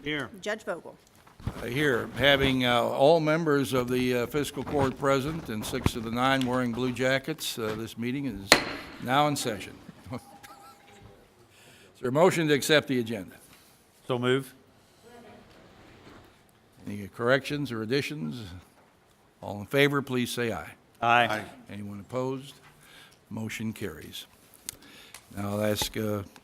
Here. Judge Vogel. Here, having all members of the fiscal court present and 6 of the 9 wearing blue jackets, this meeting is now in session. Is there a motion to accept the agenda? So move. Any corrections or additions? All in favor, please say aye. Aye. Anyone opposed? Motion carries. Now I'll ask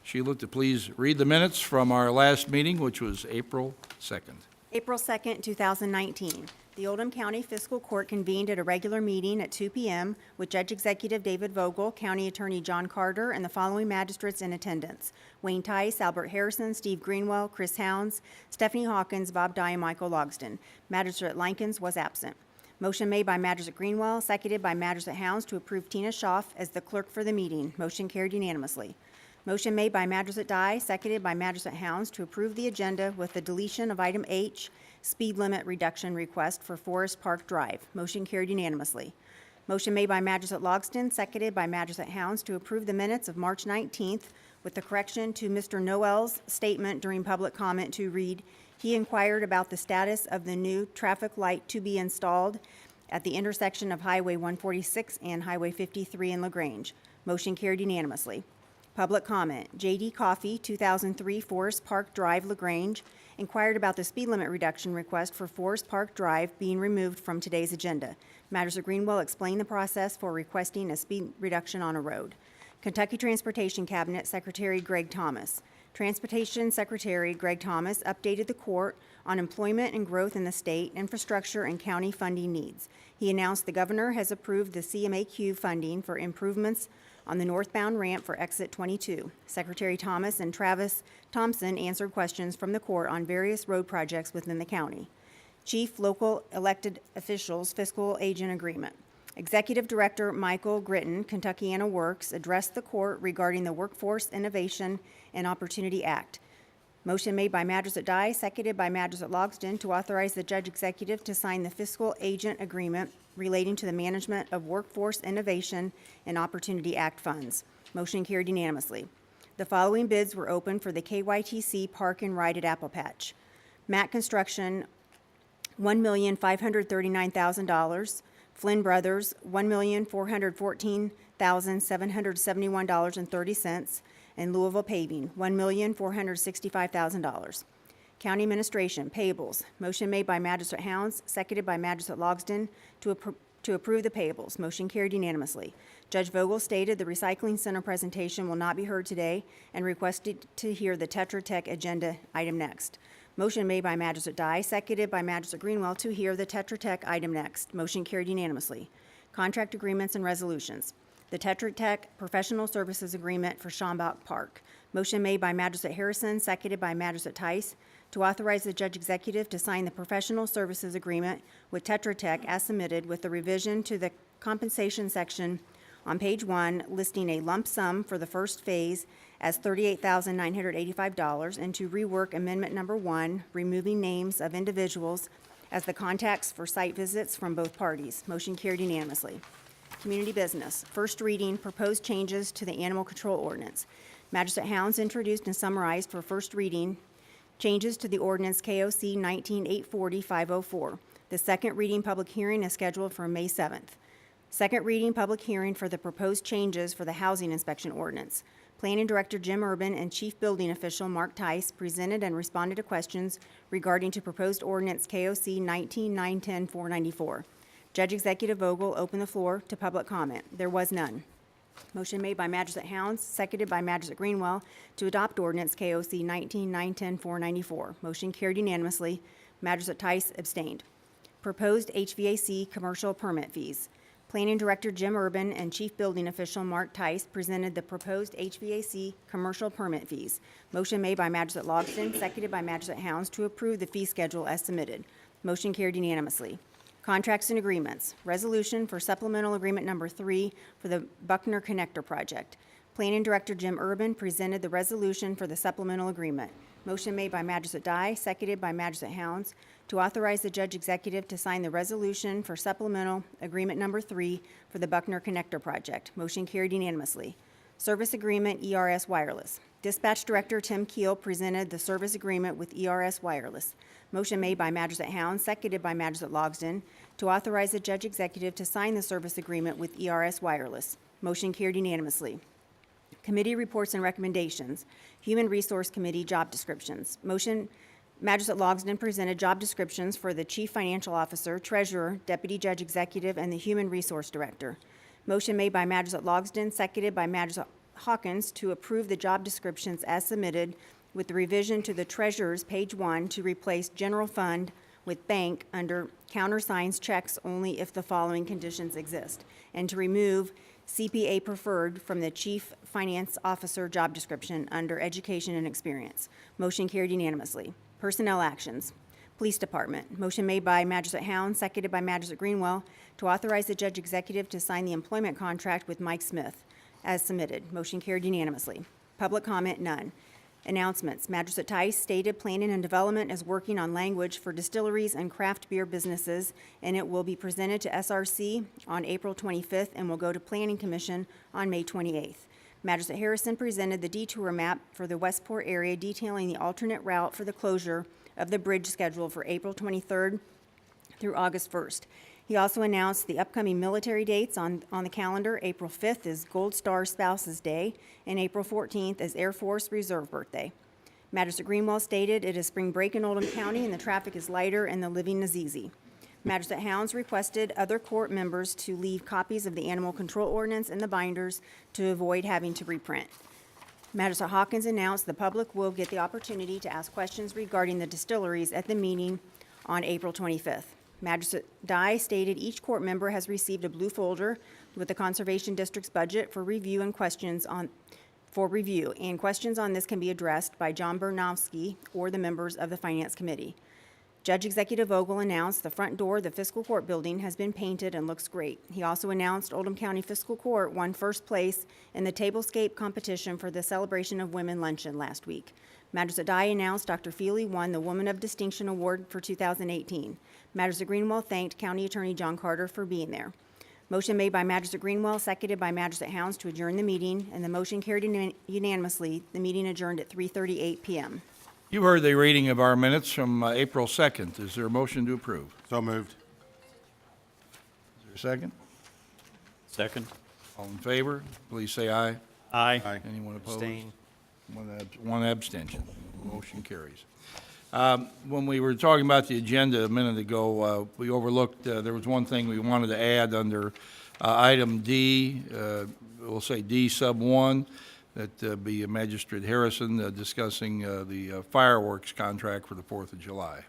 Sheila to please read the minutes from our last meeting, which was April 2nd. April 2nd, 2019. The Oldham County Fiscal Court convened at a regular meeting at 2 p.m. with Judge Executive David Vogel, County Attorney John Carter, and the following magistrates in attendance: Wayne Tice, Albert Harrison, Steve Greenwell, Chris Hounds, Stephanie Hawkins, Bob Dye, and Michael Logsdon. Magistrate Lankins was absent. Motion made by Magistrate Greenwell, seconded by Magistrate Hounds to approve Tina Schaaf as the clerk for the meeting. Motion carried unanimously. Motion made by Magistrate Dye, seconded by Magistrate Hounds to approve the agenda with the deletion of item H, speed limit reduction request for Forest Park Drive. Motion carried unanimously. Motion made by Magistrate Logsdon, seconded by Magistrate Hounds to approve the minutes of March 19th with the correction to Mr. Noel's statement during public comment to read, he inquired about the status of the new traffic light to be installed at the intersection of Highway 146 and Highway 53 in LaGrange. Motion carried unanimously. Public comment. J.D. Coffee, 2003 Forest Park Drive, LaGrange, inquired about the speed limit reduction request for Forest Park Drive being removed from today's agenda. Magistrate Greenwell explained the process for requesting a speed reduction on a road. Kentucky Transportation Cabinet Secretary Greg Thomas. Transportation Secretary Greg Thomas updated the court on employment and growth in the state, infrastructure, and county funding needs. He announced the governor has approved the CMAQ funding for improvements on the northbound ramp for exit 22. Secretary Thomas and Travis Thompson answered questions from the court on various road projects within the county. Chief Local Elected Officials Fiscal Agent Agreement. Executive Director Michael Gritton, Kentuckiana Works, addressed the court regarding the Workforce Innovation and Opportunity Act. Motion made by Magistrate Dye, seconded by Magistrate Logsdon to authorize the Judge Executive to sign the Fiscal Agent Agreement relating to the management of Workforce Innovation and Opportunity Act funds. Motion carried unanimously. The following bids were open for the KYTC Park and Ride at Apple Patch. Matt Construction, $1,539,000. Flynn Brothers, $1,414,771.30. And Louisville Paving, $1,465,000. County Administration, payables. Motion made by Magistrate Hounds, seconded by Magistrate Logsdon to approve the payables. Motion carried unanimously. Judge Vogel stated the recycling center presentation will not be heard today and requested to hear the Tetra Tech agenda item next. Motion made by Magistrate Dye, seconded by Magistrate Greenwell to hear the Tetra Tech item next. Motion carried unanimously. Contract agreements and resolutions. The Tetra Tech Professional Services Agreement for Schambach Park. Motion made by Magistrate Harrison, seconded by Magistrate Tice, to authorize the Judge Executive to sign the Professional Services Agreement with Tetra Tech as submitted with the revision to the compensation section on page 1, listing a lump sum for the first phase as $38,985 and to rework Amendment Number 1, removing names of individuals as the contacts for site visits from both parties. Motion carried unanimously. Community business. First reading, proposed changes to the animal control ordinance. Magistrate Hounds introduced and summarized for first reading changes to the ordinance KOC 19-840-504. The second reading public hearing is scheduled for May 7th. Second reading public hearing for the proposed changes for the housing inspection ordinance. Planning Director Jim Urban and Chief Building Official Mark Tice presented and responded to questions regarding to proposed ordinance KOC 19-910-494. Judge Executive Vogel opened the floor to public comment. There was none. Motion made by Magistrate Hounds, seconded by Magistrate Greenwell to adopt ordinance KOC 19-910-494. Motion carried unanimously. Magistrate Tice abstained. Proposed HVAC commercial permit fees. Planning Director Jim Urban and Chief Building Official Mark Tice presented the proposed HVAC commercial permit fees. Motion made by Magistrate Logsdon, seconded by Magistrate Hounds to approve the fee schedule as submitted. Motion carried unanimously. Contracts and agreements. Resolution for supplemental agreement number 3 for the Buckner Connector project. Planning Director Jim Urban presented the resolution for the supplemental agreement. Motion made by Magistrate Dye, seconded by Magistrate Hounds, to authorize the Judge Executive to sign the resolution for supplemental agreement number 3 for the Buckner Connector project. Motion carried unanimously. Service Agreement ERS Wireless. Dispatch Director Tim Keel presented the service agreement with ERS Wireless. Motion made by Magistrate Hound, seconded by Magistrate Logsdon, to authorize the Judge Executive to sign the service agreement with ERS Wireless. Motion carried unanimously. Committee reports and recommendations. Human Resource Committee job descriptions. Motion, Magistrate Logsdon presented job descriptions for the Chief Financial Officer, Treasurer, Deputy Judge Executive, and the Human Resource Director. Motion made by Magistrate Logsdon, seconded by Magistrate Hawkins, to approve the job descriptions as submitted with the revision to the Treasurer's page 1 to replace General Fund with Bank under countersigns checks only if the following conditions exist, and to remove CPA Preferred from the Chief Finance Officer job description under Education and Experience. Motion carried unanimously. Personnel actions. Police Department. Motion made by Magistrate Hound, seconded by Magistrate Greenwell, to authorize the Judge Executive to sign the employment contract with Mike Smith as submitted. Motion carried unanimously. Public comment, none. Announcements. Magistrate Tice stated Planning and Development is working on language for distilleries and craft beer businesses, and it will be presented to SRC on April 25th and will go to Planning Commission on May 28th. Magistrate Harrison presented the detour map for the Westport area detailing the alternate route for the closure of the bridge schedule for April 23rd through August 1st. He also announced the upcoming military dates on the calendar. April 5th is Gold Star Spouses Day, and April 14th is Air Force Reserve Birthday. Magistrate Greenwell stated it is spring break in Oldham County and the traffic is lighter and the living is easy. Magistrate Hounds requested other court members to leave copies of the Animal Control Ordinance in the binders to avoid having to reprint. Magistrate Hawkins announced the public will get the opportunity to ask questions regarding the distilleries at the meeting on April 25th. Magistrate Dye stated each court member has received a blue folder with the Conservation District's budget for review, and questions on this can be addressed by John Bernowski or the members of the Finance Committee. Judge Executive Vogel announced the front door of the Fiscal Court building has been painted and looks great. He also announced Oldham County Fiscal Court won first place in the Tablescape competition for the Celebration of Women Luncheon last week. Magistrate Dye announced Dr. Feely won the Woman of Distinction Award for 2018. Magistrate Greenwell thanked County Attorney John Carter for being there. Motion made by Magistrate Greenwell, seconded by Magistrate Hounds to adjourn the meeting, and the motion carried unanimously. The meeting adjourned at 3:38 p.m. You heard the reading of our minutes from April 2nd. Is there a motion to approve? So moved. Is there a second? Second. All in favor, please say aye. Aye. Aye. Anyone opposed? Abstain. One abstention. Motion carries. When we were talking about the agenda a minute ago, we overlooked, there was one thing we wanted to add under item D, we'll say D sub 1, that be Magistrate Harrison discussing the fireworks contract for the 4th of July.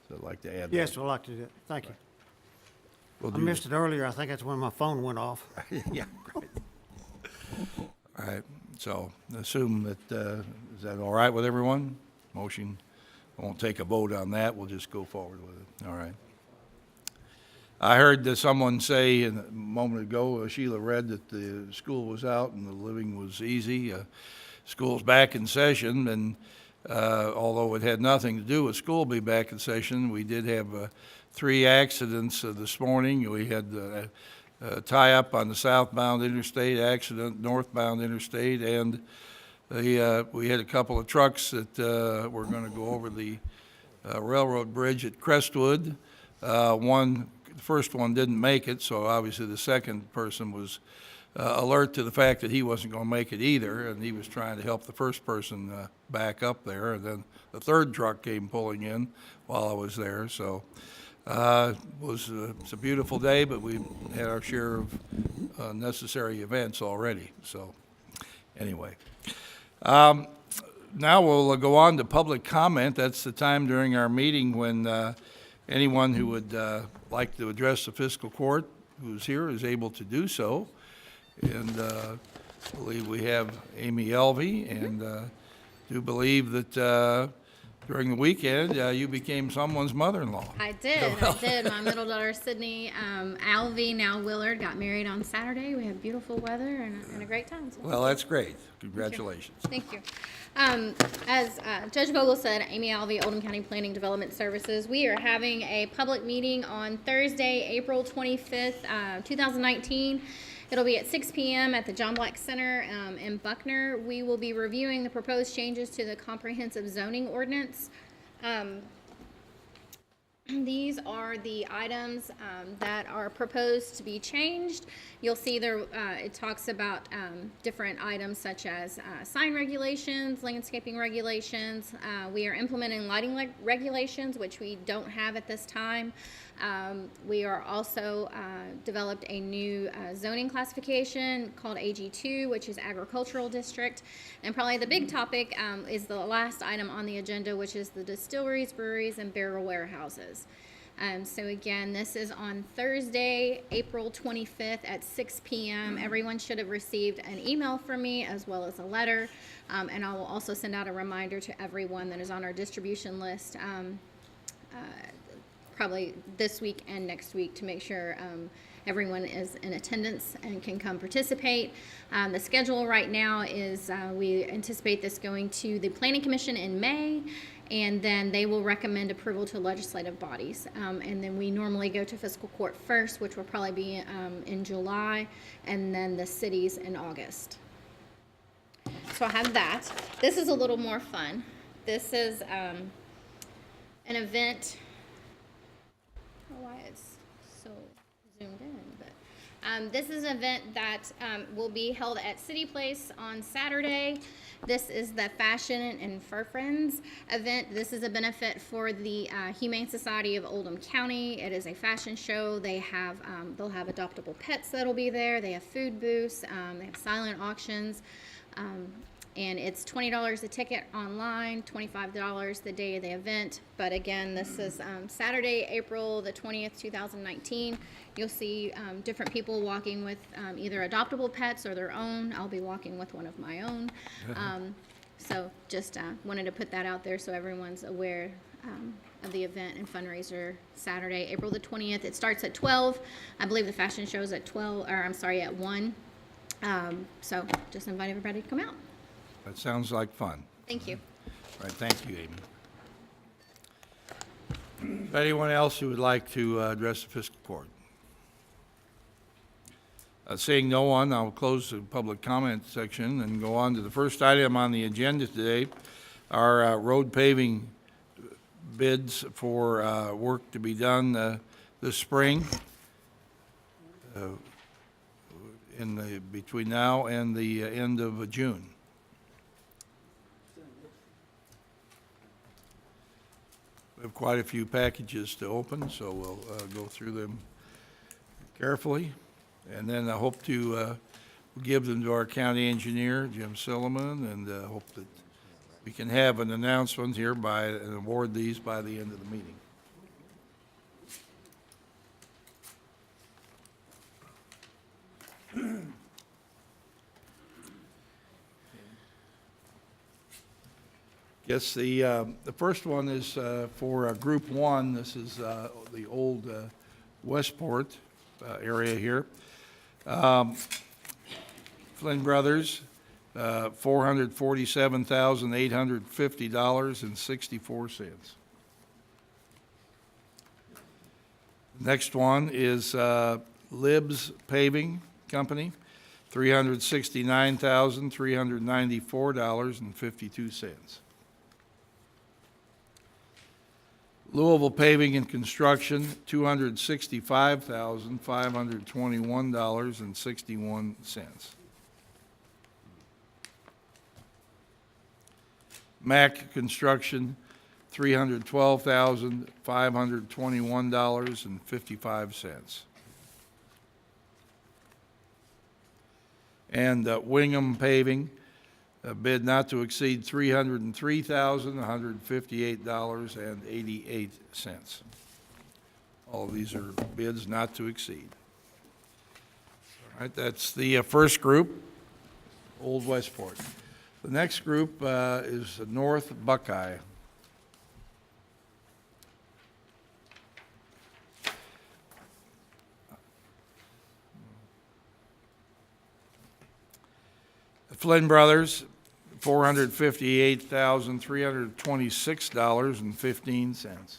So I'd like to add that. Yes, I'd like to do that. Thank you. We'll I do missed it earlier. I think that's when my phone went off. Yeah, great. All right, so assume that, is that all right with everyone? Motion, I won't take a vote on that, we'll just go forward with it, all right. I heard that someone say a moment ago, Sheila read that the school was out and the living was easy. School's back in session, and although it had nothing to do with school being back in session, we did have 3 accidents this morning. We had a tie-up on the southbound interstate, accident northbound interstate, and we had a couple of trucks that were going to go over the railroad bridge at Crestwood. The first one didn't make it, so obviously the second person was alert to the fact that he wasn't going to make it either, and he was trying to help the first person back up there. And then the third truck came pulling in while I was there. So it's a beautiful day, but we had our share of necessary events already. So anyway. Now we'll go on to public comment. That's the time during our meeting when anyone who would like to address the fiscal court who's here is able to do so. And I believe we have Amy Elvey, and do believe that during the weekend you became someone's mother-in-law. I did. My middle daughter, Sydney, Alvy, now Willard, got married on Saturday. We had beautiful weather and a great time. So. Well, that's great. Congratulations. Thank you. As Judge Vogel said, Amy Alvey, Oldham County Planning Development Services, we are having a public meeting on Thursday, April 25th, 2019, It'll be at 6 p.m. at the John Black Center in Buckner. We will be reviewing the proposed changes to the comprehensive zoning ordinance. These are the items that are proposed to be changed. You'll see there, it talks about different items such as sign regulations, landscaping regulations. We are implementing lighting regulations, which we don't have at this time. We are also developed a new zoning classification called AG2, which is agricultural district. And probably the big topic is the last item on the agenda, which is the distilleries, breweries, and barrel warehouses. So again, this is on Thursday, April 25th at 6 p.m. Everyone should have received an email from me as well as a letter. And I will also send out a reminder to everyone that is on our distribution list probably this week and next week to make sure everyone is in attendance and can come participate. The schedule right now is we anticipate this going to the Planning Commission in May, and then they will recommend approval to legislative bodies. And then we normally go to fiscal court first, which will probably be in July, and then the cities in August. So I have that. This is a little more fun. This is an event. I don't know why it's so zoomed in, but this is an event that will be held at City Place on Saturday. This is the Fashion and Fur Friends event. This is a benefit for the Humane Society of Oldham County. It is a fashion show. They have they'll have adoptable pets that'll be there. They have food booths. They have silent auctions. And it's $20 a ticket online, $25 the day of the event. But again, this is Saturday, April the 20th, 2019. You'll see different people walking with either adoptable pets or their own. I'll be walking with one of my own. So just wanted to put that out there so everyone's aware of the event and fundraiser Saturday, April the 20th. It starts at 12. I believe the fashion show's at 12, or I'm sorry, at 1. So just invite everybody to come out. That sounds like fun. Thank you. All right, thank you, Amy. Anyone else who would like to address the fiscal court? Seeing no one, I'll close the public comment section and go on to the first item on the agenda today, our road paving bids for work to be done this spring between now and the end of June. We have quite a few packages to open, so we'll go through them carefully. And then I hope to give them to our county engineer, Jim Silliman, and hope that we can have an announcement here and award these by the end of the meeting. Yes, the first one is for Group 1. This is the old Westport area here. Flynn Brothers, $447,850.64. Next one is Libs Paving Company, $369,394.52. Louisville Paving and Construction, $265,521.61. Mack Construction, $312,521.55. And Wingham Paving, a bid not to exceed $303,158.88. All of these are bids not to exceed. All right, that's the first group, Old Westport. The next group is North Buckeye. Flynn Brothers, $458,326.15.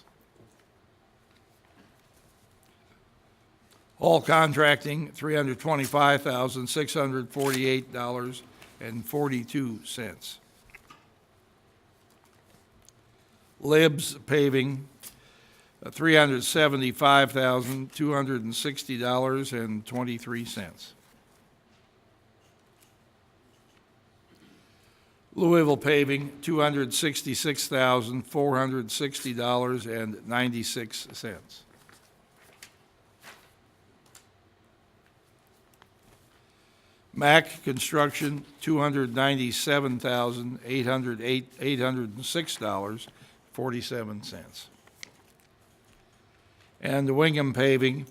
Hall Contracting, $325,648.42. Libs Paving, $375,260.23. Louisville Paving, $266,460.96. Mack Construction, $297,806.47. And the Wingham Paving,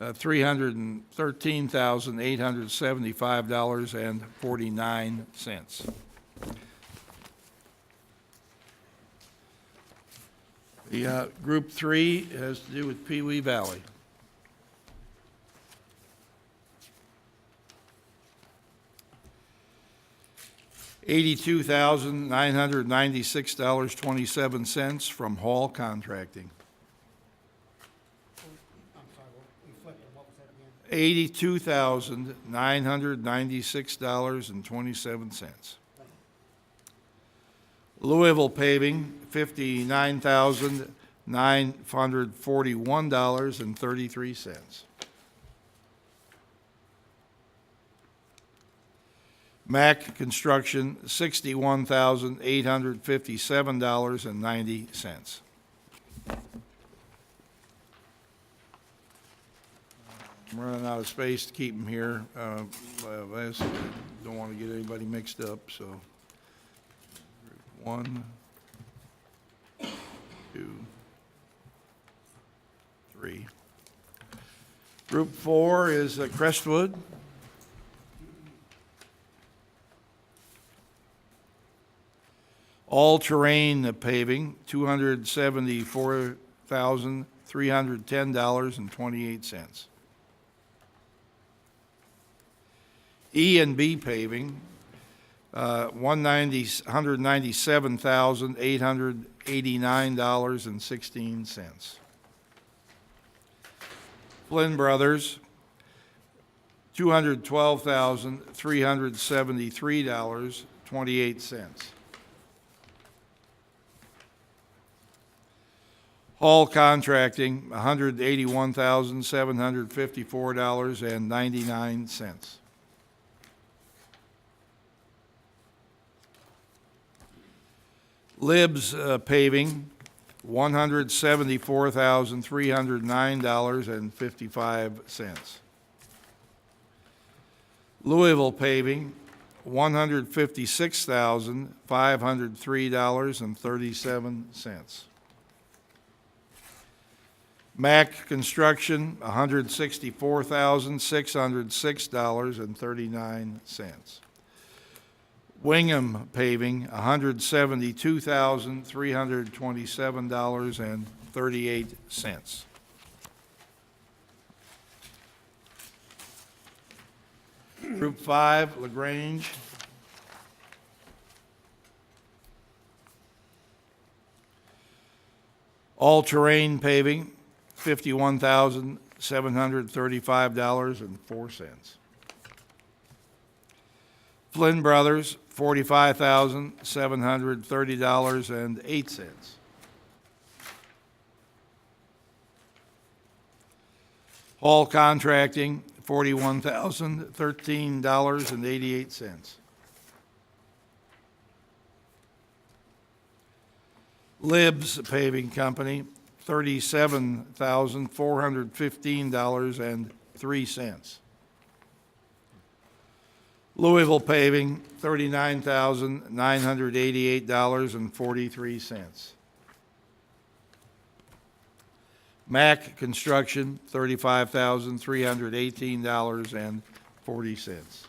$313,875.49. The Group 3 has to do with Pee Wee Valley. $82,996.27 from Hall Contracting. I'm sorry, you flipped it. What was that again? $82,996.27. Louisville Paving, $59,941.33. Mack Construction, $61,857.90. I'm running out of space to keep them here. I don't want to get anybody mixed up, so. 1, 2, 3. Group 4 is Crestwood. All-terrain paving, $274,310.28. E&B paving, $197,889.16. Flynn Brothers, $212,373.28. Hall Contracting, $181,754.99. Libs Paving, $174,309.55. Louisville Paving, $156,503.37. Mack Construction, $164,606.39. Wingham Paving, $172,327.38. Group 5, LaGrange. All-terrain paving, $51,735.04. Flynn Brothers, $45,730.08. Hall Contracting, $41,013.88. Libs Paving Company, $37,415.03. Louisville Paving, $39,988.43. Mack Construction, $35,318.40.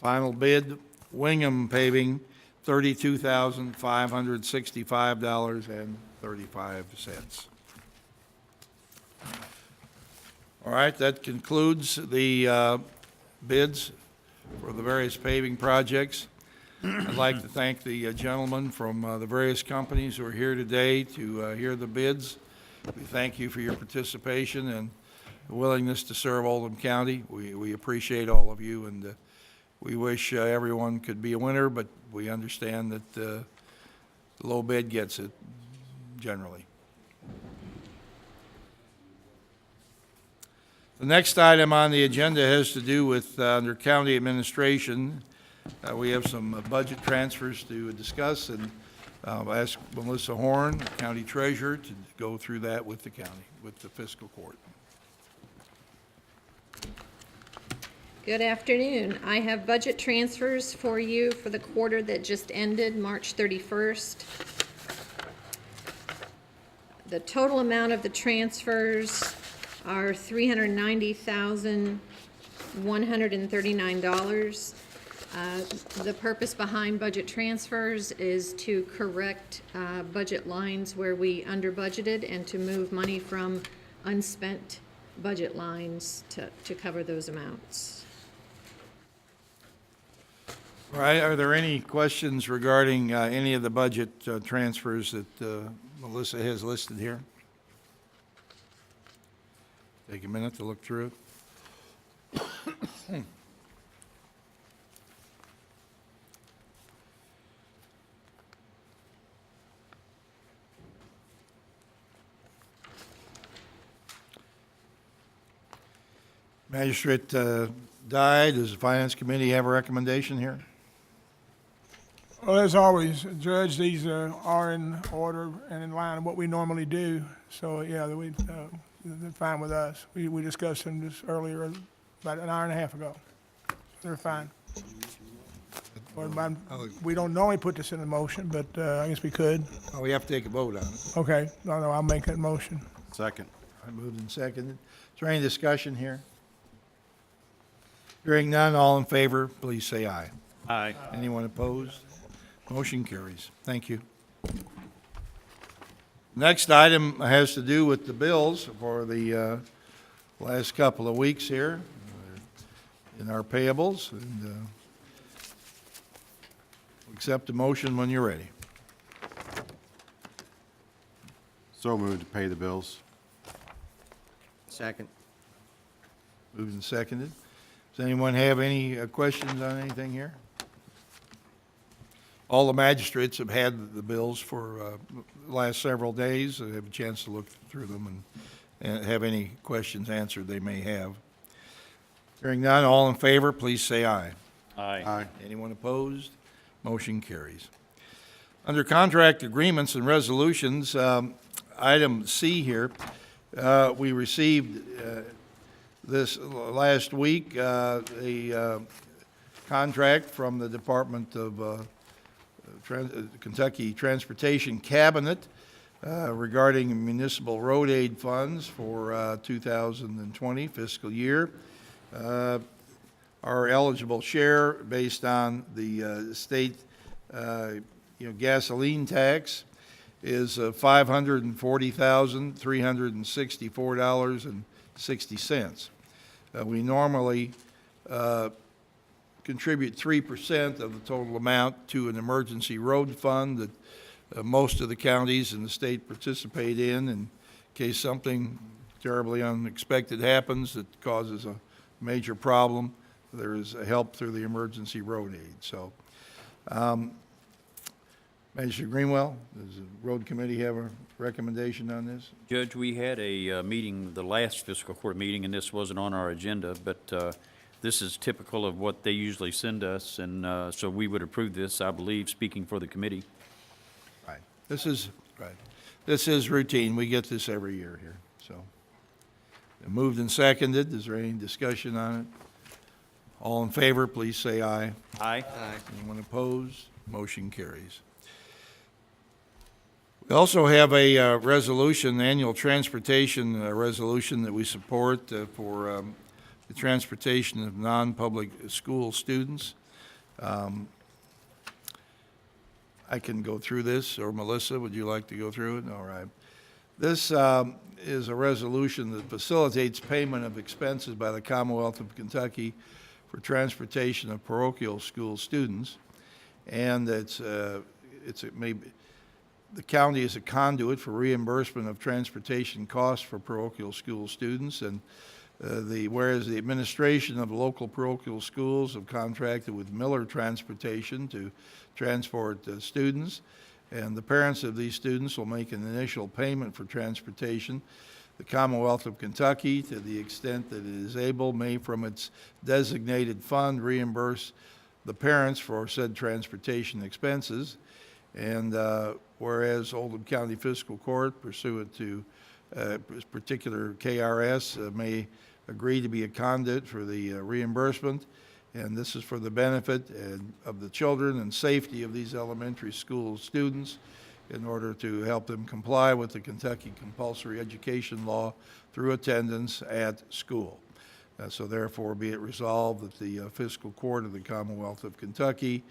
Final bid, Wingham Paving, $32,565.35. All right, that concludes the bids for the various paving projects. I'd like to thank the gentlemen from the various companies who are here today to hear the bids. We thank you for your participation, and willingness to serve Oldham County. We appreciate all of you, and we wish everyone could be a winner, but we understand that the low bid gets it generally. The next item on the agenda has to do with under county administration. We have some budget transfers to discuss, and I'll ask Melissa Horn, County Treasurer, to go through that with the county, with the fiscal court. Good afternoon. I have budget transfers for you for the quarter that just ended, March 31st. The total amount of the transfers are $390,139. The purpose behind budget transfers is to correct budget lines where we under budgeted and to move money from unspent budget lines to cover those amounts. All right, are there any questions regarding any of the budget transfers that Melissa has listed here? Take a minute to look through it. Magistrate Dye, does the Finance Committee have a recommendation here? Well, as always, Judge, these are in order and in line with what we normally do. So, yeah, they're fine with us. We discussed them just earlier, about an hour and a half ago. They're fine. Well, we don't normally put this in a motion, but I guess we could. Oh, we have to take a vote on it. Okay, no, I'll make that motion. Second. I moved and seconded. Is there any discussion here? Hearing none, all in favor, please say aye. Aye. Anyone opposed? Motion carries. Thank you. Next item has to do with the bills for the last couple of weeks here in our payables. And accept a motion when you're ready. So moved to pay the bills. Second. Moved and seconded. Does anyone have any questions on anything here? All the magistrates have had the bills for the last several days. They have a chance to look through them and have any questions answered they may have. Hearing none, all in favor, please say aye. Aye. Aye. Anyone opposed? Motion carries. Under contract agreements and resolutions, item C here, we received this last week a contract from the Department of Kentucky Transportation Cabinet regarding municipal road aid funds for 2020 fiscal year. Our eligible share based on the state gasoline tax is $540,364.60. We normally contribute 3% of the total amount to an emergency road fund that most of the counties in the state participate in case something terribly unexpected happens that causes a major problem. There is help through the emergency road aid. So, Magistrate Greenwell, does the road committee have a recommendation on this? Judge, we had a meeting, the last fiscal court meeting, and this wasn't on our agenda, but this is typical of what they usually send us, and so we would approve this, I believe, speaking for the committee. Right. This is routine. We get this every year here. So, moved and seconded. Is there any discussion on it? All in favor, please say aye. Aye. Anyone opposed? Motion carries. We also have a resolution, annual transportation resolution that we support for the transportation of non-public school students. I can go through this, or Melissa, would you like to go through it? All right. This is a resolution that facilitates payment of expenses by the Commonwealth of Kentucky for transportation of parochial school students, and it's The county is a conduit for reimbursement of transportation costs for parochial school students, and whereas the administration of local parochial schools have contracted with Miller Transportation to transport students, and the parents of these students will make an initial payment for transportation. The Commonwealth of Kentucky, to the extent that it is able, may from its designated fund reimburse the parents for said transportation expenses. And whereas Oldham County Fiscal Court, pursuant to particular KRS, may agree to be a conduit for the reimbursement, and this is for the benefit of the children and safety of these elementary school students in order to help them comply with the Kentucky compulsory education law through attendance at school. So therefore, be it resolved that the Fiscal Court of the Commonwealth of Kentucky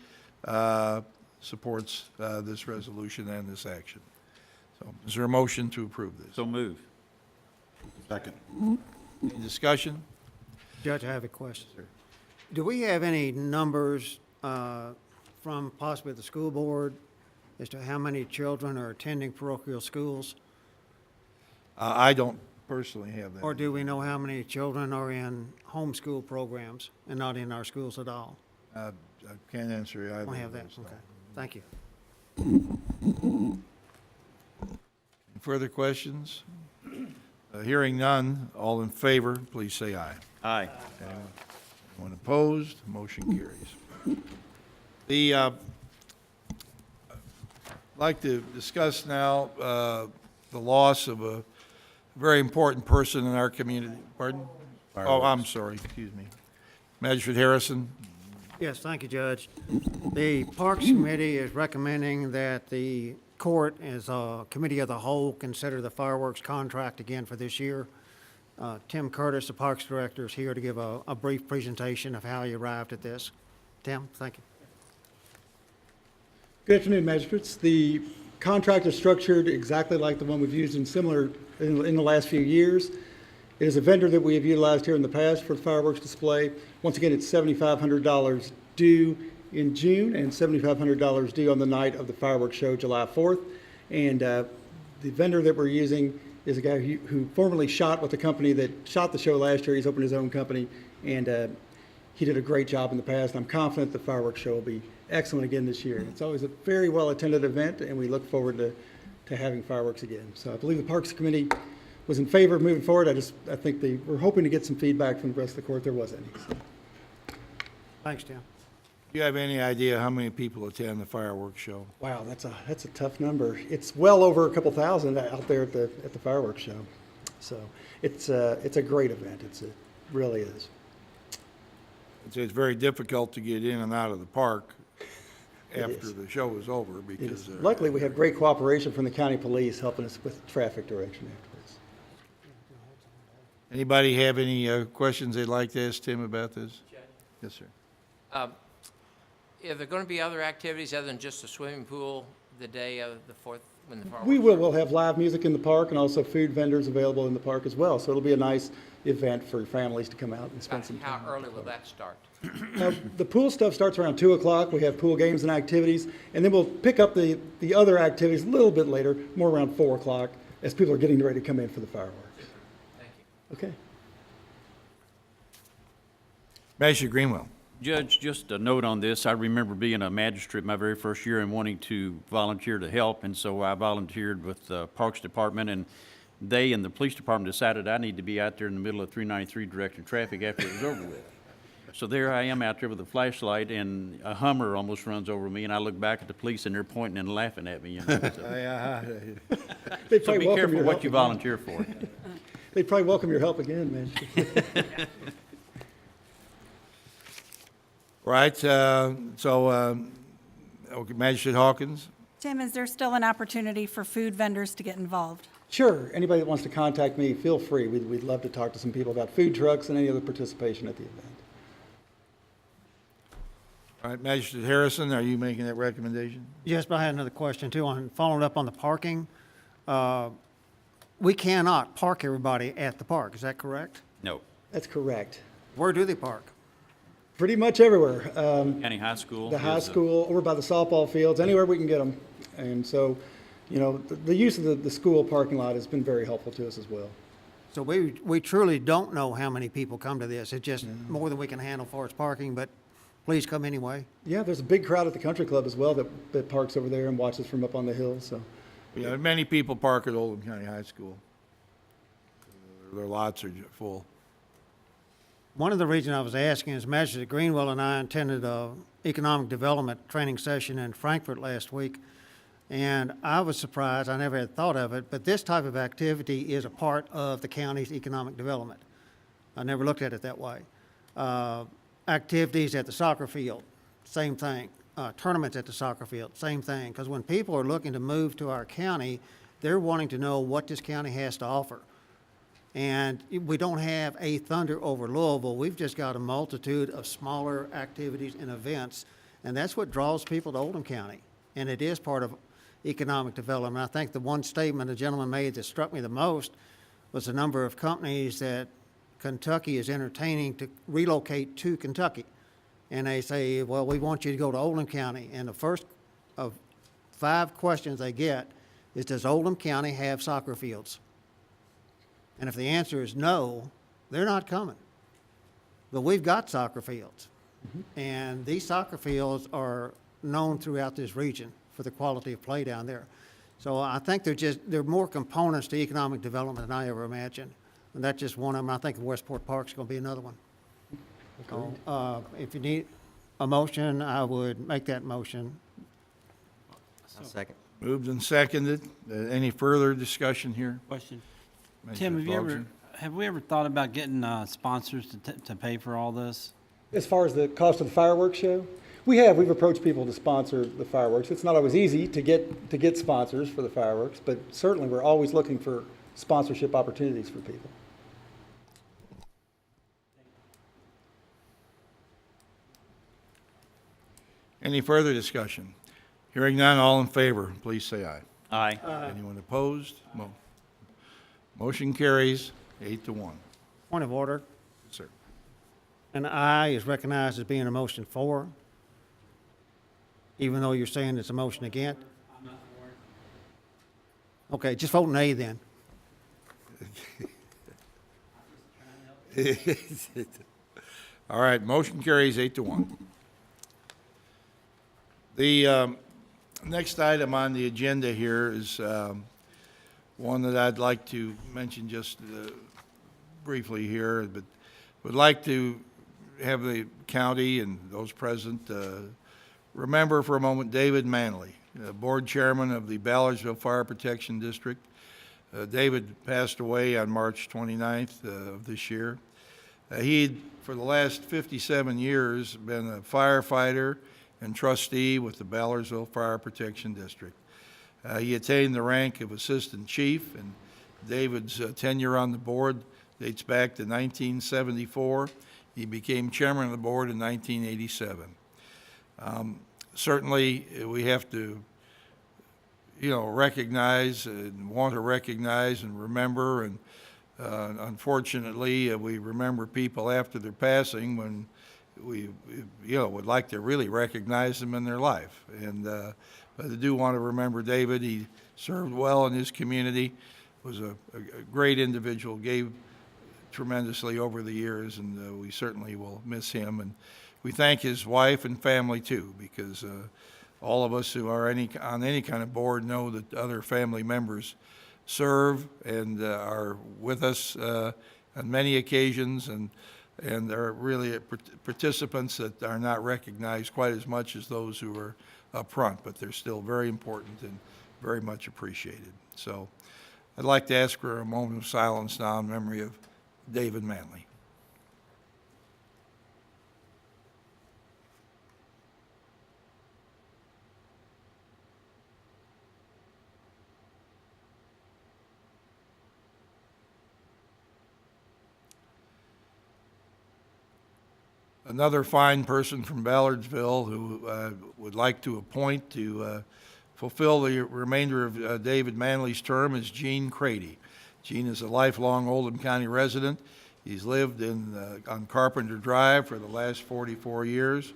supports this resolution and this action. So is there a motion to approve this? So move. Second. Any discussion? Judge, I have a question. Do we have any numbers from possibly the school board as to how many children are attending parochial schools? I don't personally have that. Or do we know how many children are in homeschool programs and not in our schools at all? I can't answer either. I don't of have that, those, no. okay. Thank you. Further questions? Hearing none, all in favor, please say aye. Aye. Anyone opposed? Motion carries. I'd like to discuss now the loss of a very important person in our community. Pardon? Oh, I'm sorry, excuse me. Magistrate Harrison? Yes, thank you, Judge. The Parks Committee is recommending that the court, as a committee of the whole, consider the fireworks contract again for this year. Tim Curtis, the Parks Director, is here to give a brief presentation of how he arrived at this. Tim, thank you. Good afternoon, magistrates. The contract is structured exactly like the one we've used in the last few years. It is a vendor that we have utilized here in the past for the fireworks display. Once again, it's $7,500 due in June and $7,500 due on the night of the fireworks show, July 4th. And the vendor that we're using is a guy who formerly shot with the company that shot the show last year. He's opened his own company, and he did a great job in the past. I'm confident the fireworks show will be excellent again this year. It's always a very well-attended event, and we look forward to having fireworks again. So I believe the Parks Committee was in favor of moving forward. I think we're hoping to get some feedback from the rest of the court. There was any. So. Thanks, Tim. Do you have any idea how many people attend the fireworks show? Wow, that's a tough number. It's well over a couple thousand out there at the fireworks show. So it's a great event. It really is. It's very difficult to get in and out of the park after the show is over because Luckily, we have great cooperation from the county police helping us with traffic direction afterwards. Anybody have any questions they'd like to ask Tim about this? Yes, sir. Are there going to be other activities other than just the swimming pool the day of the 4th when the fireworks? We will. We'll have live music in the park and also food vendors available in the park as well. So it'll be a nice event for families to come out and spend some time. How early will that start? The pool stuff starts around 2 o'clock. We have pool games and activities. And then we'll pick up the other activities a little bit later, more around 4 o'clock, as people are getting ready to come in for the fireworks. Thank you. Okay. Magistrate Greenwell. Judge, just a note on this. I remember being a magistrate my very first year and wanting to volunteer to help, and so I volunteered with the Parks Department, and they and the police department decided I need to be out there in the middle of 393 directing traffic after it was over with. So there I am out there with a flashlight, and a Hummer almost runs over me, and I look back at the police, and they're pointing and laughing at me. You know, so be careful what you volunteer for. They'd probably welcome your help again, man. Right, okay, Magistrate Hawkins. Tim, is there still an opportunity for food vendors to get involved? Sure. Anybody that wants to contact me, feel free. We'd love to talk to some people about food trucks and any other participation at the event. All right, Magistrate Harrison, are you making that recommendation? Yes, but I had another question too, on following up on the parking. We cannot park everybody at the park, is that correct? No. That's correct. Where do they park? Pretty much everywhere. County High School. The high is a- school, over by the softball fields, anywhere we can get them. And so you know, the use of the school parking lot has been very helpful to us as well. So we truly don't know how many people come to this. It's just more than we can handle for its parking, but please come anyway. Yeah, there's a big crowd at the country club as well that parks over there and watches from up on the hill, so. Yeah, many people park at Oldham County High School. Their lots are full. One of the reasons I was asking is Magistrate Greenwell and I attended a economic development training session in Frankfurt last week, and I was surprised, I never had thought of it, but this type of activity is a part of the county's economic development. I never looked at it that way. Activities at the soccer field, same thing. Tournaments at the soccer field, same thing. Because when people are looking to move to our county, they're wanting to know what this county has to offer. And we don't have a thunder over Louisville. We've just got a multitude of smaller activities and events, and that's what draws people to Oldham County. And it is part of economic development. I think the one statement a gentleman made that struck me the most was the number of companies that Kentucky is entertaining to relocate to Kentucky. And they say, well, we want you to go to Oldham County. And the first of 5 questions they get is, does Oldham County have soccer fields? And if the answer is no, they're not coming. But we've got soccer fields. And these soccer fields are known throughout this region for the quality of play down there. So I think there are more components to economic development than I ever imagined. And that's just one of them. I think Westport Park's going to be another one. So, if you need a motion, I would make that motion. I'll second. Moved and seconded. Any further discussion here? Question. Tim, Have we ever thought about getting sponsors to pay for all this? As far as the cost of the fireworks show, we've approached people to sponsor the fireworks. It's not always easy to get sponsors for the fireworks, but certainly we're always looking for sponsorship opportunities for people. Any further discussion? Hearing none, all in favor, please say aye. Aye. Anyone opposed? Motion carries 8-1. Point of order. Sir. An aye is recognized as being a motion for, even though you're saying it's a motion against. I'm not for. Okay, just vote an A then. All right, motion carries 8-1. The next item on the agenda here is one that I'd like to mention just briefly here, but would like to have the county and those present remember for a moment David Manley, board chairman of the Ballardsville Fire Protection District. David passed away on March 29th of this year. He'd, for the last 57 years, been a firefighter and trustee with the Ballardsville Fire Protection District. He attained the rank of assistant chief, and David's tenure on the board dates back to 1974. He became chairman of the board in 1987. Certainly, we have to, recognize and want to recognize and remember, and unfortunately, we remember people after their passing when we would like to really recognize them in their life. And but I do want to remember David. He served well in his community, was a great individual, gave tremendously over the years, and we certainly will miss him. And we thank his wife and family too, because all of us who are on any kind of board know that other family members serve and are with us on many occasions, and are really participants that are not recognized quite as much as those who are up front, but they're still very important and very much appreciated. So I'd like to ask for a moment of silence now in memory of David Manley. Another fine person from Ballardsville who would like to appoint to fulfill the remainder of David Manley's term is Gene Crady. Gene is a lifelong Oldham County resident. He's lived on Carpenter Drive for the last 44 years.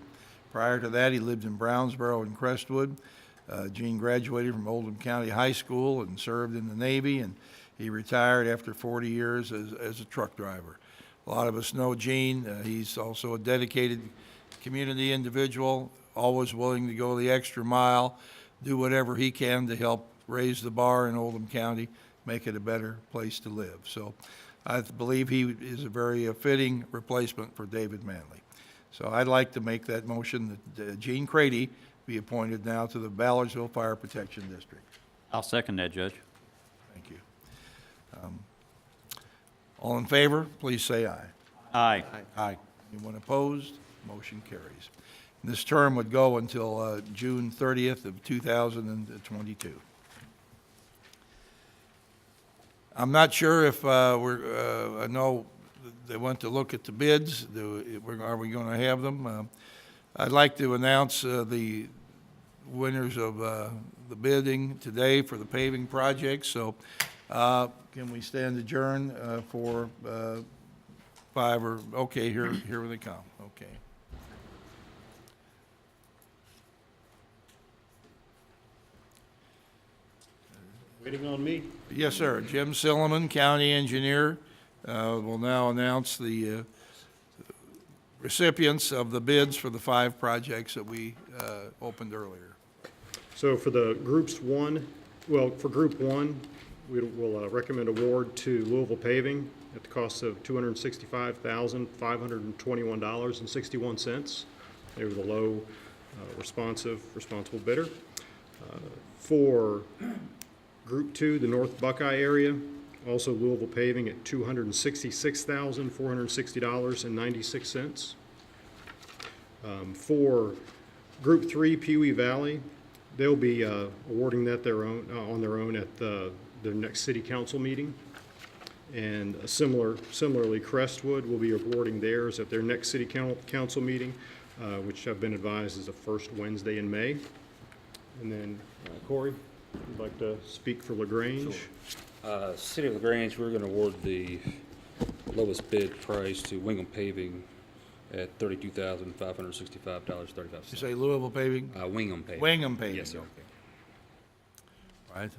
Prior to that, he lived in Brownsboro and Crestwood. Gene graduated from Oldham County High School and served in the Navy, and he retired after 40 years as a truck driver. A lot of us know Gene. He's also a dedicated community individual, always willing to go the extra mile, do whatever he can to help raise the bar in Oldham County, make it a better place to live. So I believe he is a very fitting replacement for David Manley. So I'd like to make that motion that Gene Crady be appointed now to the Ballardsville Fire Protection District. I'll second that, Judge. Thank you. All in favor, please say aye. Aye. Aye. Anyone opposed? Motion carries. This term would go until June 30th of 2022. I'm not sure if I know they went to look at the bids. Are we going to have them? I'd like to announce the winners of the bidding today for the paving project. So can we stand adjourned for 5 or, okay, here they come, okay. Waiting on me. Yes, sir. Jim Silliman, County Engineer, will now announce the recipients of the bids for the 5 projects that we opened earlier. So for the groups for group one, we will recommend award to Louisville Paving at the cost of $265,521.61. They were the low responsible bidder. For group two, the North Buckeye area, also Louisville Paving at $266,460.96. For group three, Pewee Valley, they'll be awarding that on their own at their next city council meeting. And similarly, Crestwood will be awarding theirs at their next city council meeting, which I've been advised is the first Wednesday in May. And then Corey, would like to speak for LaGrange? City of LaGrange, we're going to award the lowest bid price to Wingham Paving at $32,565.35. You say Louisville Paving? Wingham Paving. Wingham Paving. Yes, sir. Okay. All right.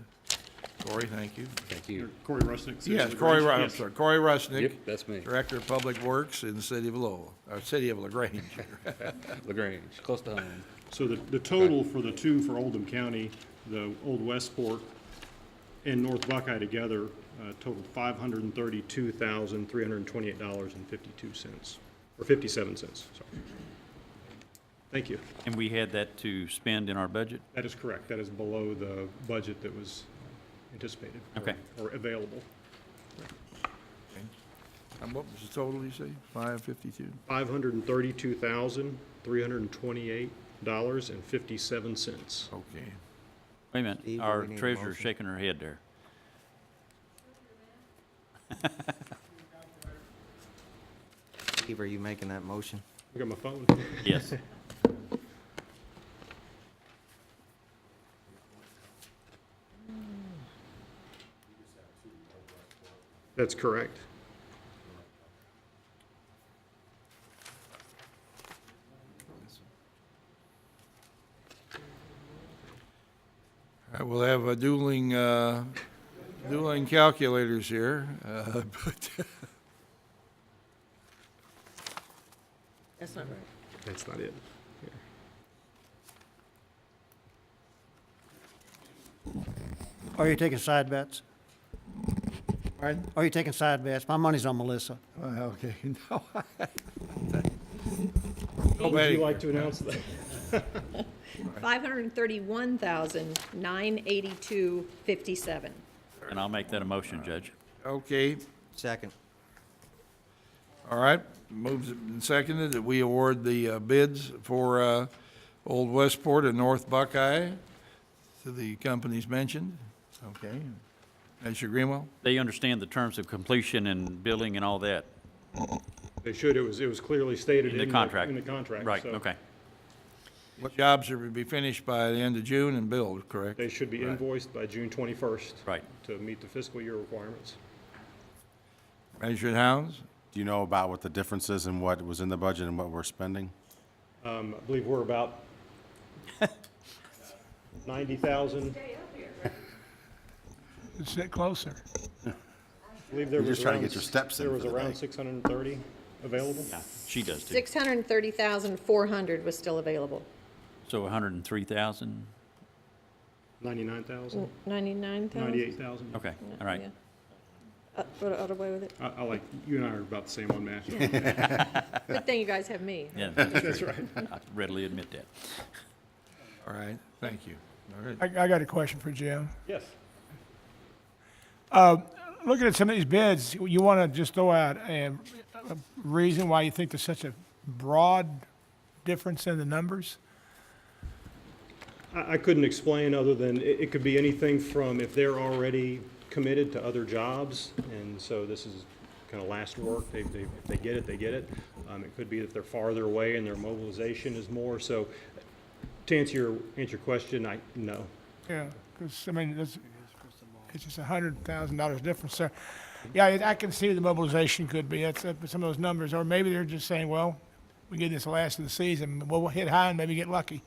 Corey, thank you. Thank you. Corey Rusnick. City Yes, of Corey, LaGrange. I'm sorry, Corey Rusnick. Yep, that's me. Director of Public Works in the city of Louisville, or city of LaGrange. LaGrange, close to home. So the total for the two for Oldham County, the Old Westport and North Buckeye together, totaled $532,328.52, or 57 cents, sorry. Thank you. And we had that to spend in our budget? That is correct. That is below the budget that was anticipated. Okay. Or available. And what was the total, you say? 552? $532,328.57. Okay. Wait a minute, Steve, our we need a treasurer's motion. shaking her head there. Steve, are you making that motion? I got my phone. Yes. That's correct. All right, we'll have dueling calculators here, but That's not right. That's not it. Are you taking side bets? Pardon? Are you taking side bets? My money's on Melissa. Okay, no. Would you like to announce that? $531,982.57. And I'll make that a motion, Judge. Okay, Second. all right, moved and seconded that we award the bids for Old Westport and North Buckeye to the companies mentioned. Okay. Mr. Greenwell? They understand the terms of completion and billing and all that They should. It was clearly stated in the contract? In the contract. Right, so okay. Jobs are to be finished by the end of June and billed, correct? They should be invoiced by June 21st. Right. To meet the fiscal year requirements. Measured Hounds? Do you know about what the difference is in what was in the budget and what we're spending? I believe we're about 90,000. Sit closer. I believe there You're was just trying to around get your steps in There was for the around day. 630 available. Yeah, she does too. 630,400 was still available. So 103,000? 99,000, 99,000? 98,000. Okay, all right. Go the other way with it. I like, you and I are about the same on math. Good thing you guys have me. Yeah, That's right. I readily admit that. All right, thank you. All right. I got a question for Jim. Yes. Looking at some of these bids, you want to just throw out a reason why you think there's such a broad difference in the numbers? I couldn't explain other than it could be anything from if they're already committed to other jobs, and so this is kind of last work, if they get it, they get it. It could be that they're farther away and their mobilization is more. So to answer your question, no. Yeah, because, I mean, it's just $100,000 difference. So, yeah, I can see the mobilization could be, that's some of those numbers, or maybe they're just saying, well, we get this last of the season, we'll hit high and maybe get lucky.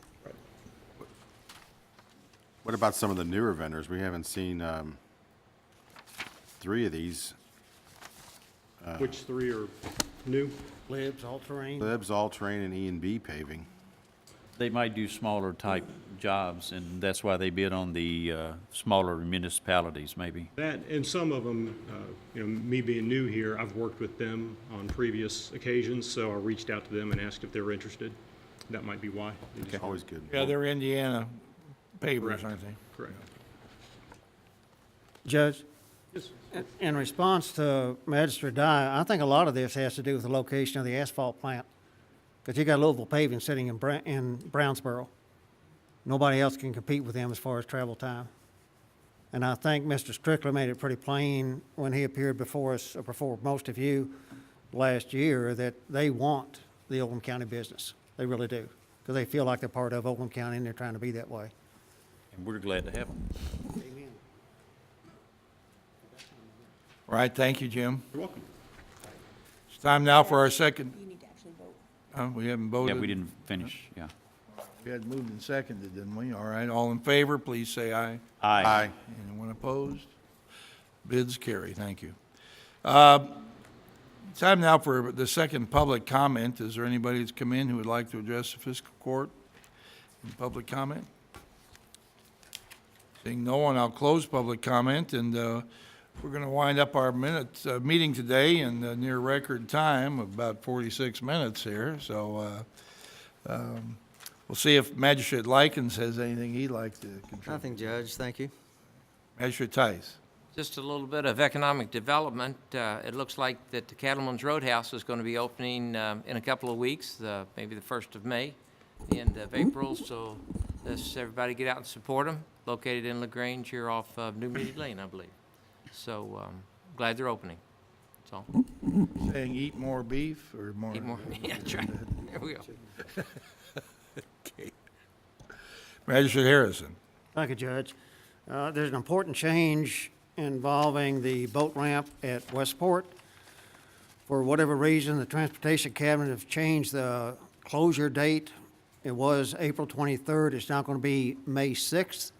What about some of the newer vendors? We haven't seen 3 of these. Which 3 are new? Libs, all-terrain. Libs, All Terrain, and E&B Paving. They might do smaller type jobs, and that's why they bid on the smaller municipalities, maybe. That, and some of them, me being new here, I've worked with them on previous occasions, so I reached out to them and asked if they were interested. That might be why. They just- Always good. Yeah, they're Indiana pavers, aren't they? Correct. Judge, Yes. in response to Magistrate Dye, I think a lot of this has to do with the location of the asphalt plant. Because you got Louisville Paving sitting in Brownsboro. Nobody else can compete with them as far as travel time. And I think Mr. Strickler made it pretty plain when he appeared before us, or before most of you last year, that they want the Oldham County business. They really do. Because they feel like they're part of Oldham County and they're trying to be that way. And we're glad to have them. All right, thank you, Jim. You're welcome. It's time now for our second, You need to actually vote. we haven't Yeah, voted. we didn't finish, yeah. We had moved and seconded, didn't we? All right, all in favor, please say aye. Aye. Anyone opposed? Bids carry, thank you. Time now for the second public comment. Is there anybody that's come in who would like to address the fiscal court in public comment? Seeing no one, I'll close public comment, and we're going to wind up our meeting today in near record time of about 46 minutes here. So we'll see if Magistrate Likens has anything he'd like to contribute. Nothing, Judge. Thank you. Magistrate Tice. Just a little bit of economic development. It looks like that the Cattleman's Roadhouse is going to be opening in a couple of weeks, maybe the 1st of May, the end of April. So let's everybody get out and support them. Located in LaGrange here off of New Mead Lane, I believe. So glad they're opening. That's all. Saying eat more beef or more? Eat more. Yeah, that's right. There we go. Okay. Magistrate Harrison. Thank you, Judge. There's an important change involving the boat ramp at Westport. For whatever reason, the Transportation Cabinet have changed the closure date. It was April 23rd. It's now going to be May 6th.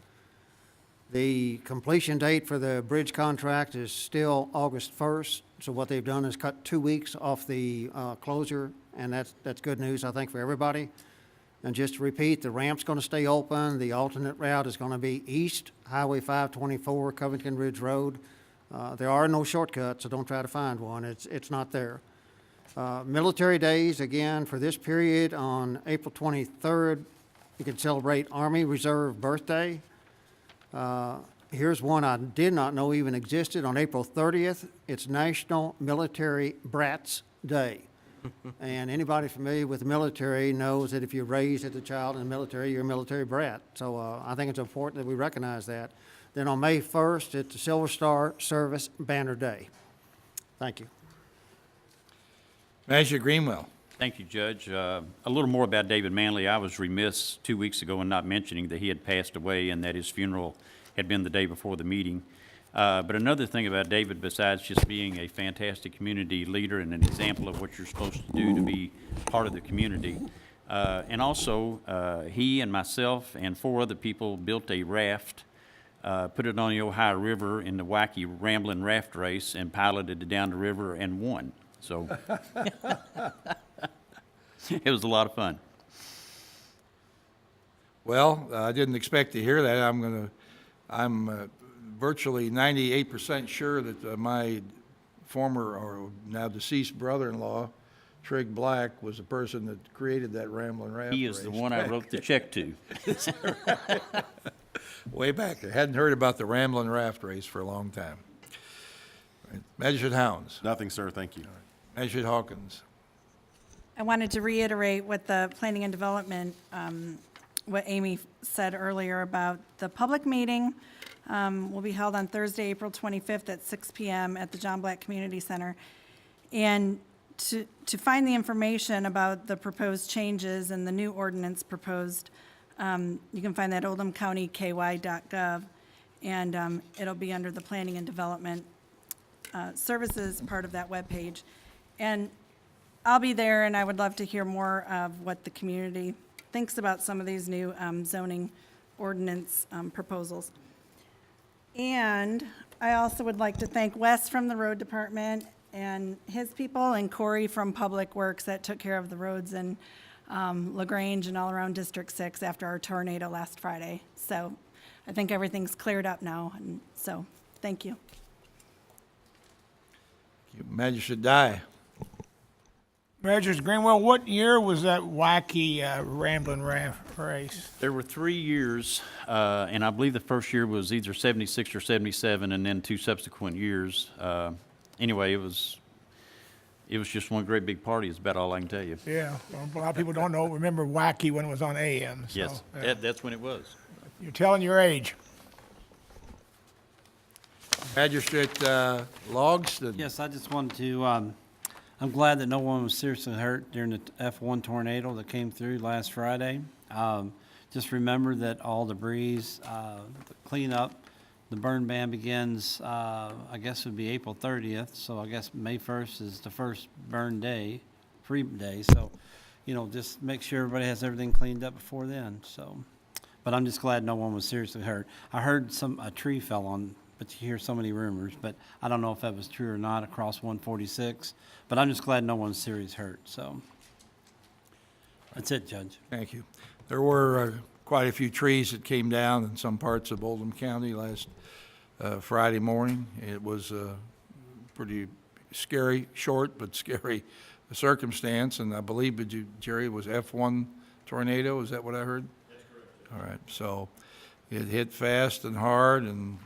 The completion date for the bridge contract is still August 1st. So what they've done is cut 2 weeks off the closure, and that's good news, I think, for everybody. And just to repeat, the ramp's going to stay open. The alternate route is going to be east, Highway 524, Covington Ridge Road. There are no shortcuts, so don't try to find one. It's not there. Military days, again, for this period, on April 23rd, you can celebrate Army Reserve Birthday. Here's one I did not know even existed. On April 30th, it's National Military Brats Day. And anybody familiar with the military knows that if you're raised as a child in the military, you're a military brat. So I think it's important that we recognize that. Then on May 1st, it's the Silver Star Service Banner Day. Thank you. Magistrate Greenwell. Thank you, Judge. A little more about David Manley. I was remiss 2 weeks ago in not mentioning that he had passed away and that his funeral had been the day before the meeting. But another thing about David, besides just being a fantastic community leader and an example of what you're supposed to do to be part of the community, And also, he and myself and 4 other people built a raft, put it on the Ohio River in the wacky rambling raft race and piloted it down the river and won. So it was a lot of fun. Well, I didn't expect to hear that. I'm virtually 98% sure that my former or now deceased brother-in-law, Trig Black, was the person that created that Ramblin' Raft He is the race one I back wrote the check to. way back there. Hadn't heard about the Ramblin' Raft race for a long time. Right. Magistrate Hounds. Nothing, sir, thank you. Magistrate Hawkins. I wanted to reiterate what the Planning and Development, what Amy said earlier about the public meeting will be held on Thursday, April 25th at 6 p.m. at the John Black Community Center. And to find the information about the proposed changes and the new ordinance proposed, you can find that at oldhamcountyky.gov, and it'll be under the Planning and Development Services part of that webpage. And I'll be there, and I would love to hear more of what the community thinks about some of these new zoning ordinance proposals. And I also would like to thank Wes from the Road Department and his people, and Corey from Public Works that took care of the roads in LaGrange and all around District 6 after our tornado last Friday. So I think everything's cleared up now, and so thank you. Magistrate Dye. Magistrate Greenwell, what year was that wacky Ramblin' Raft race? There were 3 years, and I believe the first year was either 76 or 77, and then 2 subsequent years. Anyway, it was just one great big party. Is about all I can tell you. Yeah, well, a lot of people don't remember wacky when it was on AM. So, Yes, yeah. that's when it was. You're telling your age. Magistrate Logston. Yes, I just wanted to, I'm glad that no one was seriously hurt during the F1 tornado that came through last Friday. Just remember that all debris, the cleanup, the burn ban begins, I guess it would be April 30th, so I guess May 1st is the first burn day, free day, so, just make sure everybody has everything cleaned up before then, so. But I'm just glad no one was seriously hurt. I heard a tree fell on, but you hear so many rumors, but I don't know if that was true or not across 146, but I'm just glad no one's seriously hurt, so. That's it, Judge. Thank you. There were quite a few trees that came down in some parts of Oldham County last Friday morning. It was a pretty scary, short but scary circumstance, and I believe, Jerry, it was F1 tornado, is that what I heard? That's correct. All right, so it hit fast and hard and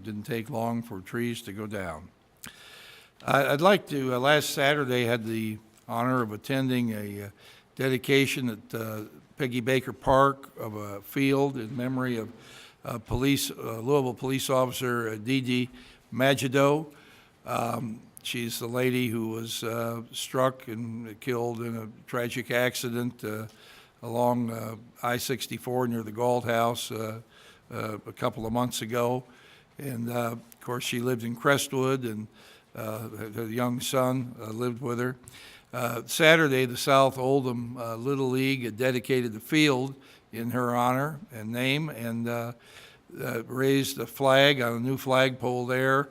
didn't take long for trees to go down. I'd like to, last Saturday, had the honor of attending a dedication at Peggy Baker Park of a field in memory of Louisville police officer Dee Majido. She's the lady who was struck and killed in a tragic accident along I-64 near the Galt House a couple of months ago. And, of course, she lived in Crestwood, and her young son lived with her. Saturday, the South Oldham Little League dedicated the field in her honor and name, and raised a flag on a new flagpole there.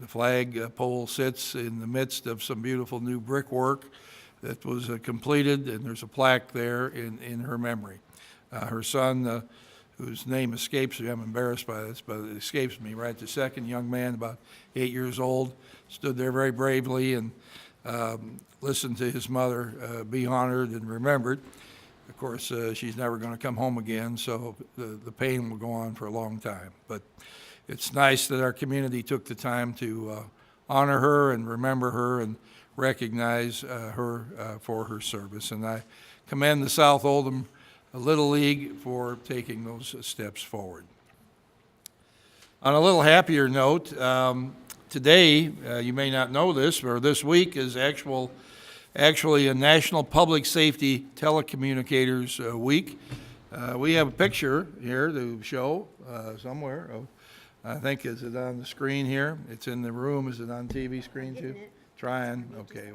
The flagpole sits in the midst of some beautiful new brickwork that was completed, and there's a plaque there in her memory. Her son, whose name escapes me, I'm embarrassed by this, but it escapes me right this second, young man, about 8 years old, stood there very bravely and listened to his mother be honored and remembered. Of course, she's never going to come home again, so the pain will go on for a long time. But it's nice that our community took the time to honor her and remember her and recognize her for her service. And I commend the South Oldham Little League for taking those steps forward. On a little happier note, today, you may not know this, or this week is actually a National Public Safety Telecommunicators Week. We have a picture here to show somewhere. I think, is it on the screen here? It's in the room. Is it on TV screen too? Trying. Okay.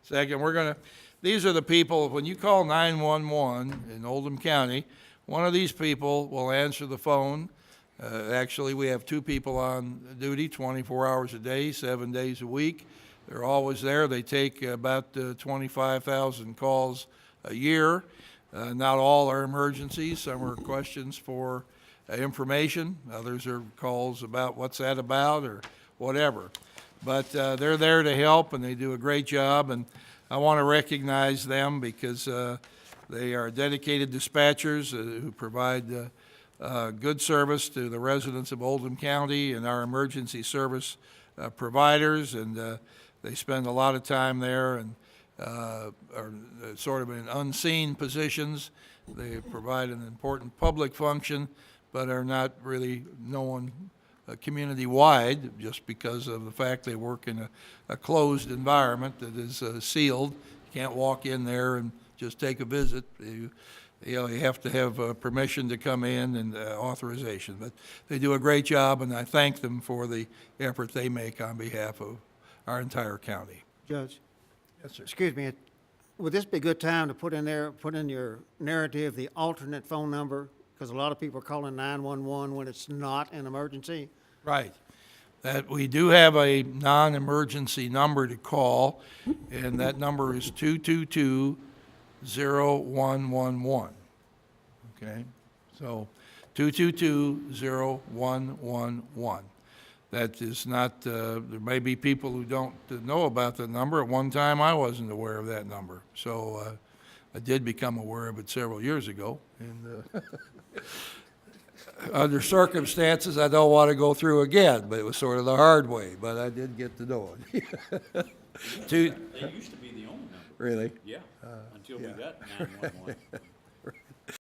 Second, we're going to these are the people, when you call 911 in Oldham County, one of these people will answer the phone. Actually, we have 2 people on duty 24 hours a day, 7 days a week. They're always there. They take about 25,000 calls a year. Not all are emergencies. Some are questions for information. Others are calls about what's that about or whatever. But they're there to help, and they do a great job. And I want to recognize them because they are dedicated dispatchers who provide good service to the residents of Oldham County and our emergency service providers. And they spend a lot of time there and are sort of in unseen positions. They provide an important public function, but are not really known community-wide just because of the fact they work in a closed environment that is sealed. You can't walk in there and just take a visit. You have to have permission to come in and authorization. But they do a great job, and I thank them for the effort they make on behalf of our entire county. Judge, Yes, sir. excuse me, would this be a good time to put in your narrative the alternate phone number? Because a lot of people are calling 911 when it's not an emergency. Right. That we do have a non-emergency number to call, and that number is 222-0111. Okay? So 222-0111. That is not, there may be people who don't know about that number. At one time, I wasn't aware of that number. So I did become aware of it several years ago. And under circumstances I don't want to go through again, but it was sort of the hard way, but I did get to know it. They used to be the only number. Really? Yeah, until we got 911.